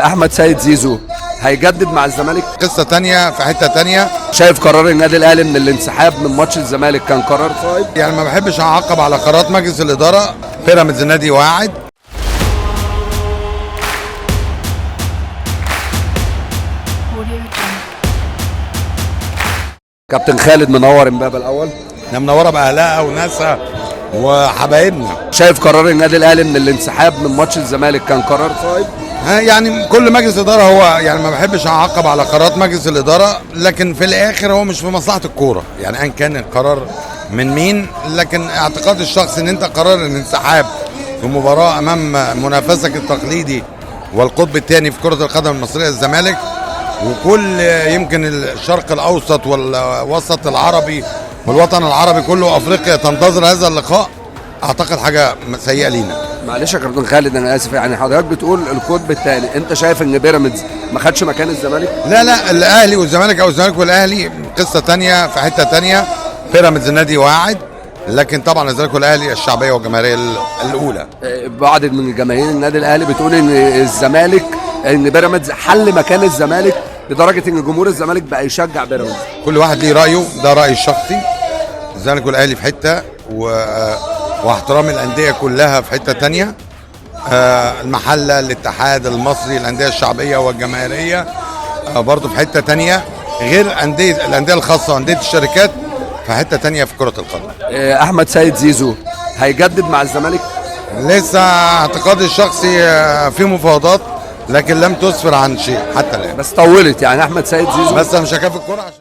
احمد سيد زيزو هيجدد مع الزمالك. قصة تانية في حتة تانية. شايف قرار النادي الاهلي من الانسحاب من ماتش الزمالك كان قرار صائب؟ يعني ما بحبش اعقب على قرارات مجلس الإدارة. بيراميدز النادي واعد. كابتن خالد منور امبابة الاول. احنا منورة بأهلها وناسها وحبايبنا. شايف قرار النادي الاهلي من الانسحاب من ماتش الزمالك كان قرار صائب؟ يعني كل مجلس إدارة هو يعني ما بحبش اعقب على قرارات مجلس الإدارة، لكن في الآخر هو مش في مصلحة الكورة، يعني أن كان القرار من مين، لكن اعتقاد الشخص ان انت قرار الانسحاب في مباراة امام منافسك التقليدي والقطب الثاني في كرة القدم المصرية الزمالك، وكل يمكن الشرق الاوسط والوسط العربي والوطن العربي كله وافريقيا تنتظر هذا اللقاء، اعتقد حاجة سيئة لينا. معلش يا كابتن خالد انا اسف، يعني حضرتك بتقول القطب الثاني، انت شايف ان بيراميدز ما خدش مكان الزمالك؟ لا الاهلي والزمالك او الزمالك والاهلي قصة تانية في حتة تانية. بيراميدز النادي واعد، لكن طبعا الزمالك والاهلي الشعبيه والجماهيريه الاولى. بعض من جماهير النادي الاهلي بتقول ان الزمالك ان بيراميدز حل مكان الزمالك لدرجه ان جمهور الزمالك بقى يشجع بيراميدز. كل واحد ليه رايه، ده رايي الشخصي. الزمالك والاهلي في حته واحترام الانديه كلها في حته تانية. المحله، الاتحاد المصري، الانديه الشعبيه والجماهيريه برضه في حته تانية، غير الانديه الخاصه وانديه الشركات في حته تانية في كره القدم. احمد سيد زيزو هيجدد مع الزمالك؟ لسه اعتقادي الشخصي في مفاوضات، لكن لم تسفر عن شيء حتى الان. بس طولت يعني احمد سيد زيزو. بس انا مش هكافئ الكوره.